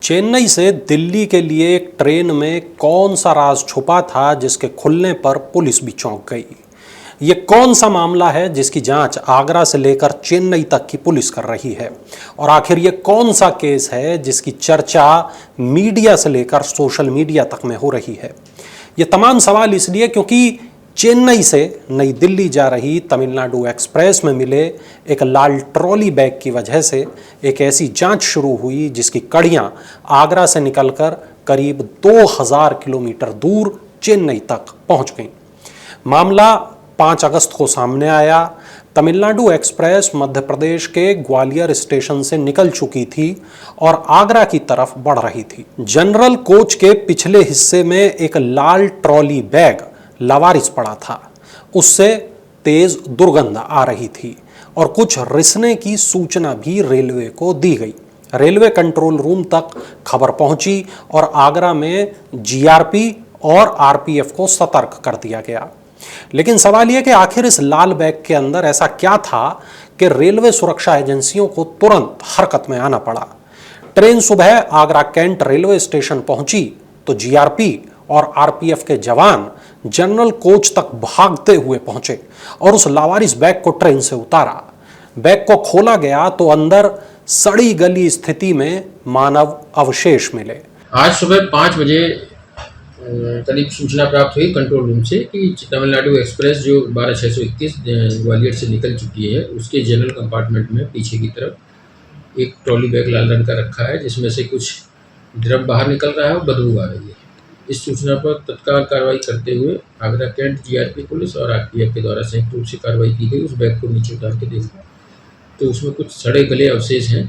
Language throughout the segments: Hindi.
चेन्नई से दिल्ली के लिए एक ट्रेन में कौन सा राज छुपा था जिसके खुलने पर पुलिस भी चौंक गई। ये कौन सा मामला है जिसकी जांच आगरा से लेकर चेन्नई तक की पुलिस कर रही है, और आखिर ये कौन सा केस है जिसकी चर्चा मीडिया से लेकर सोशल मीडिया तक में हो रही है। ये तमाम सवाल इसलिए क्योंकि चेन्नई से नई दिल्ली जा रही तमिलनाडु एक्सप्रेस में मिले एक लाल ट्रॉली बैग की वजह से एक ऐसी जांच शुरू हुई जिसकी कड़ियां आगरा से निकलकर करीब 2000 किलोमीटर दूर चेन्नई तक पहुंच गईं। मामला 5 अगस्त को सामने आया। तमिलनाडु एक्सप्रेस मध्य प्रदेश के ग्वालियर स्टेशन से निकल चुकी थी और आगरा की तरफ बढ़ रही थी। जनरल कोच के पिछले हिस्से में एक लाल ट्रॉली बैग लावारिस पड़ा था। उससे तेज दुर्गंध आ रही थी और कुछ रिसने की सूचना भी रेलवे को दी गई। रेलवे कंट्रोल रूम तक खबर पहुंची और आगरा में जीआरपी और आरपीएफ को सतर्क कर दिया गया। लेकिन सवाल यह कि आखिर इस लाल बैग के अंदर ऐसा क्या था कि रेलवे सुरक्षा एजेंसियों को तुरंत हरकत में आना पड़ा। ट्रेन सुबह आगरा कैंट रेलवे स्टेशन पहुंची तो जीआरपी और आरपीएफ के जवान जनरल कोच तक भागते हुए पहुंचे और उस लावारिस बैग को ट्रेन से उतारा। बैग को खोला गया तो अंदर सड़ी गली स्थिति में मानव अवशेष मिले। आज सुबह 5 बजे करीब सूचना प्राप्त हुई कंट्रोल रूम से कि तमिलनाडु एक्सप्रेस जो 12621 ग्वालियर से निकल चुकी है, उसके जनरल कंपार्टमेंट में पीछे की तरफ एक ट्रॉली बैग लाल रंग का रखा है जिसमें से कुछ द्रव बाहर निकल रहा है और बदबू आ रही है। इस सूचना पर तत्काल कार्रवाई करते हुए आगरा कैंट जीआरपी पुलिस और आरपीएफ के द्वारा संयुक्त रूप से कार्रवाई की गई। उस बैग को नीचे उतार के देखा तो उसमें कुछ सड़े गले अवशेष हैं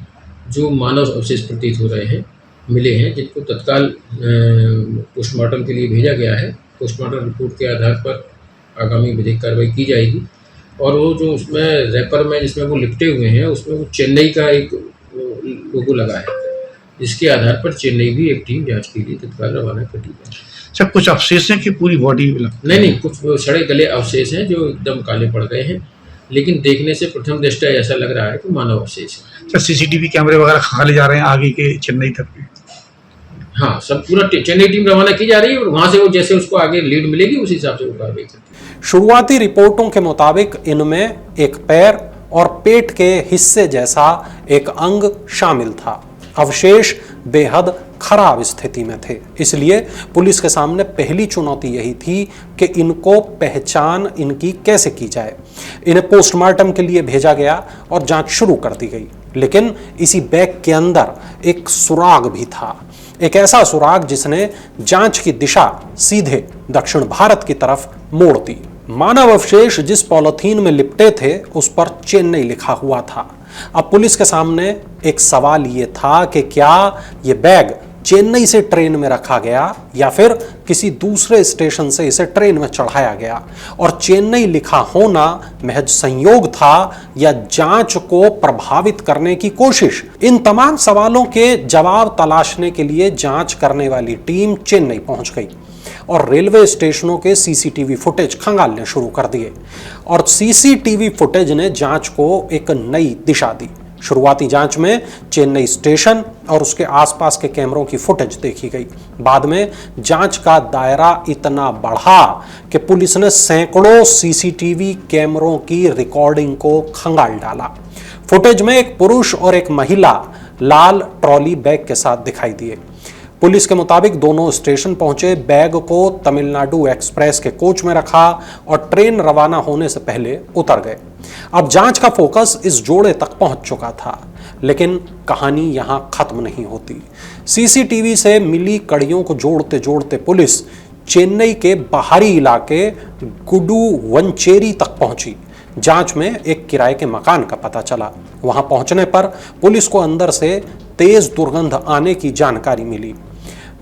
जो मानव अवशेष प्रतीत हो रहे हैं, मिले हैं, जिनको तत्काल पोस्टमार्टम के लिए भेजा गया है। पोस्टमार्टम रिपोर्ट के आधार पर आगामी विधिक कार्रवाई की जाएगी। और वो जो उसमें रैपर में जिसमें वो लिपटे हुए हैं उसमें वो चेन्नई का एक लोगो लगा है, जिसके आधार पर चेन्नई भी एक टीम जांच के लिए तत्काल रवाना कर दी गई। सब कुछ अवशेष हैं कि पूरी बॉडी? नहीं, कुछ सड़े गले अवशेष हैं जो एकदम काले पड़ गए हैं, लेकिन देखने से प्रथम दृष्टया ऐसा लग रहा है कि मानव अवशेष है। सीसीटीवी कैमरे वगैरह खाली जा रहे हैं आगे के चेन्नई तक के? हाँ, सब पूरा चेन्नई टीम रवाना की जा रही है और वहां से वो जैसे उसको आगे लीड मिलेगी उस हिसाब से वो कार्रवाई करती है। शुरुआती रिपोर्टों के मुताबिक इनमें एक पैर और पेट के हिस्से जैसा एक अंग शामिल था। अवशेष बेहद खराब स्थिति में थे, इसलिए पुलिस के सामने पहली चुनौती यही थी कि इनको पहचान इनकी कैसे की जाए। इन्हें पोस्टमार्टम के लिए भेजा गया और जांच शुरू कर दी गई। लेकिन इसी बैग के अंदर एक सुराग भी था, एक ऐसा सुराग जिसने जांच की दिशा सीधे दक्षिण भारत की तरफ मोड़ दी। मानव अवशेष जिस पॉलिथीन में लिपटे थे उस पर चेन्नई लिखा हुआ था। अब पुलिस के सामने एक सवाल ये था कि क्या ये बैग चेन्नई से ट्रेन में रखा गया या फिर किसी दूसरे स्टेशन से इसे ट्रेन में चढ़ाया गया, और चेन्नई लिखा होना महज संयोग था या जांच को प्रभावित करने की कोशिश। इन तमाम सवालों के जवाब तलाशने के लिए जांच करने वाली टीम चेन्नई पहुंच गई और रेलवे स्टेशनों के सीसीटीवी फुटेज खंगालने शुरू कर दिए, और सीसीटीवी फुटेज ने जांच को एक नई दिशा दी। शुरुआती जांच में चेन्नई स्टेशन और उसके आसपास के कैमरों की फुटेज देखी गई। बाद में जांच का दायरा इतना बढ़ा कि पुलिस ने सैकड़ों सीसीटीवी कैमरों की रिकॉर्डिंग को खंगाल डाला। फुटेज में एक पुरुष और एक महिला लाल ट्रॉली बैग के साथ दिखाई दिए। पुलिस के मुताबिक दोनों स्टेशन पहुंचे, बैग को तमिलनाडु एक्सप्रेस के कोच में रखा और ट्रेन रवाना होने से पहले उतर गए। अब जांच का फोकस इस जोड़े तक पहुंच चुका था, लेकिन कहानी यहां खत्म नहीं होती। सीसीटीवी से मिली कड़ियों को जोड़ते जोड़ते पुलिस चेन्नई के बाहरी इलाके गुडुवंचेरी तक पहुंची। जांच में एक किराए के मकान का पता चला। वहां पहुंचने पर पुलिस को अंदर से तेज दुर्गंध आने की जानकारी मिली।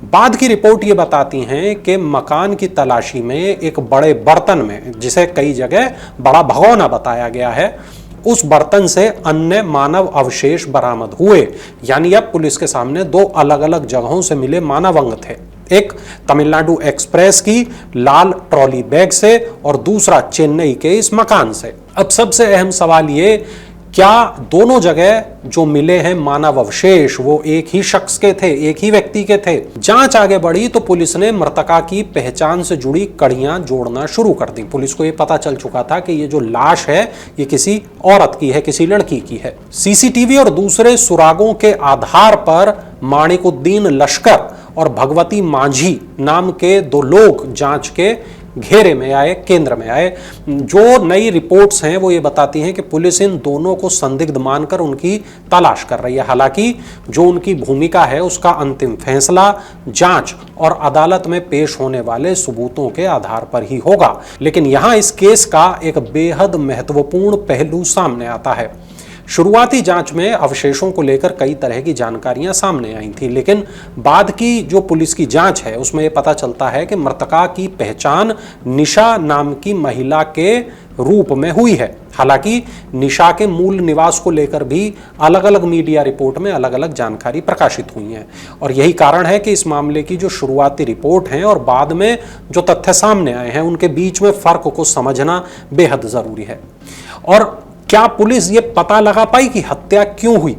बाद की रिपोर्ट ये बताती हैं कि मकान की तलाशी में एक बड़े बर्तन में, जिसे कई जगह बड़ा भगोना बताया गया है, उस बर्तन से अन्य मानव अवशेष बरामद हुए। यानी अब पुलिस के सामने 2 अलग अलग जगहों से मिले मानव अंग थे, एक तमिलनाडु एक्सप्रेस की लाल ट्रॉली बैग से और दूसरा चेन्नई के इस मकान से। अब सबसे अहम सवाल ये क्या दोनों जगह जो मिले हैं मानव अवशेष वो एक ही शख्स के थे, एक ही व्यक्ति के थे? जांच आगे बढ़ी तो पुलिस ने मृतका की पहचान से जुड़ी कड़ियां जोड़ना शुरू कर दी। पुलिस को यह पता चल चुका था कि ये जो लाश है ये किसी औरत की है, किसी लड़की की है। सीसीटीवी और दूसरे सुरागों के आधार पर माणिकुद्दीन लश्कर और भगवती मांझी नाम के दो लोग जांच के घेरे में आए, केंद्र में आए। जो नई रिपोर्ट्स हैं वो ये बताती हैं कि पुलिस इन दोनों को संदिग्ध मानकर उनकी तलाश कर रही है। हालांकि जो उनकी भूमिका है उसका अंतिम फैसला जांच और अदालत में पेश होने वाले सबूतों के आधार पर ही होगा। लेकिन यहां इस केस का एक बेहद महत्वपूर्ण पहलू सामने आता है। शुरुआती जांच में अवशेषों को लेकर कई तरह की जानकारियां सामने आई थी, लेकिन बाद की जो पुलिस की जांच है उसमें यह पता चलता है कि मृतका की पहचान निशा नाम की महिला के रूप में हुई है। हालांकि निशा के मूल निवास को लेकर भी अलग अलग मीडिया रिपोर्ट में अलग अलग जानकारी प्रकाशित हुई है और यही कारण है कि इस मामले की जो शुरुआती रिपोर्ट है और बाद में जो तथ्य सामने आए हैं उनके बीच में फर्क को समझना बेहद जरूरी है। और क्या पुलिस ये पता लगा पाई कि हत्या क्यों हुई?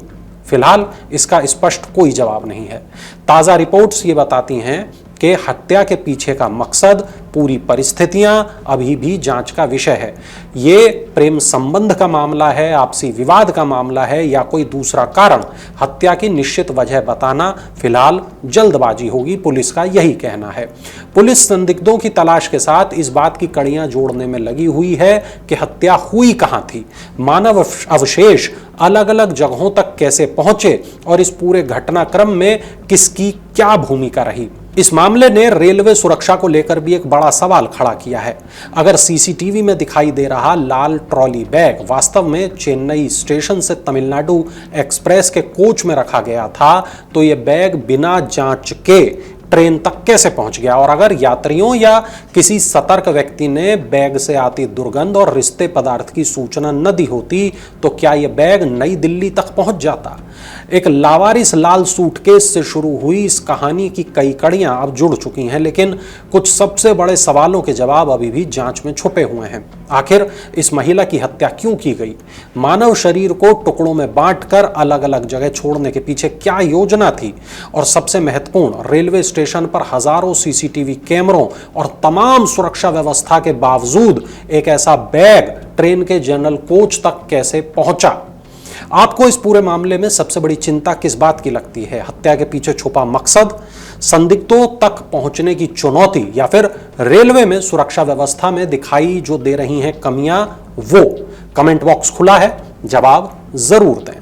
फिलहाल इसका स्पष्ट कोई जवाब नहीं है। ताजा रिपोर्ट्स ये बताती हैं कि हत्या के पीछे का मकसद, पूरी परिस्थितियां अभी भी जांच का विषय है। ये प्रेम संबंध का मामला है, आपसी विवाद का मामला है या कोई दूसरा कारण? हत्या की निश्चित वजह बताना फिलहाल जल्दबाजी होगी, पुलिस का यही कहना है। पुलिस संदिग्धों की तलाश के साथ इस बात की कड़ियां जोड़ने में लगी हुई है कि हत्या हुई कहां थी, मानव अवशेष अलग अलग जगहों तक कैसे पहुंचे और इस पूरे घटनाक्रम में किसकी क्या भूमिका रही। इस मामले ने रेलवे सुरक्षा को लेकर भी एक बड़ा सवाल खड़ा किया है। अगर सीसीटीवी में दिखाई दे रहा लाल ट्रॉली बैग वास्तव में चेन्नई स्टेशन से तमिलनाडु एक्सप्रेस के कोच में रखा गया था तो यह बैग बिना जांच के ट्रेन तक कैसे पहुंच गया? और अगर यात्रियों या किसी सतर्क व्यक्ति ने बैग से आती दुर्गंध और रिश्ते पदार्थ की सूचना न दी होती तो क्या यह बैग नई दिल्ली तक पहुंच जाता? एक लावारिस लाल सूटकेस से शुरू हुई इस कहानी की कई कड़ियां अब जुड़ चुकी हैं, लेकिन कुछ सबसे बड़े सवालों के जवाब अभी भी जांच में छुपे हुए हैं। आखिर इस महिला की हत्या क्यों की गई? मानव शरीर को टुकड़ों में बांटकर अलग अलग जगह छोड़ने के पीछे क्या योजना थी? और सबसे महत्वपूर्ण, रेलवे स्टेशन पर हजारों सीसीटीवी कैमरों और तमाम सुरक्षा व्यवस्था के बावजूद एक ऐसा बैग ट्रेन के जनरल कोच तक कैसे पहुंचा? आपको इस पूरे मामले में सबसे बड़ी चिंता किस बात की लगती है? हत्या के पीछे छुपा मकसद, संदिग्धों तक पहुंचने की चुनौती या फिर रेलवे में सुरक्षा व्यवस्था में दिखाई जो दे रही हैं कमियां? वो कमेंट बॉक्स खुला है, जवाब जरूर दें।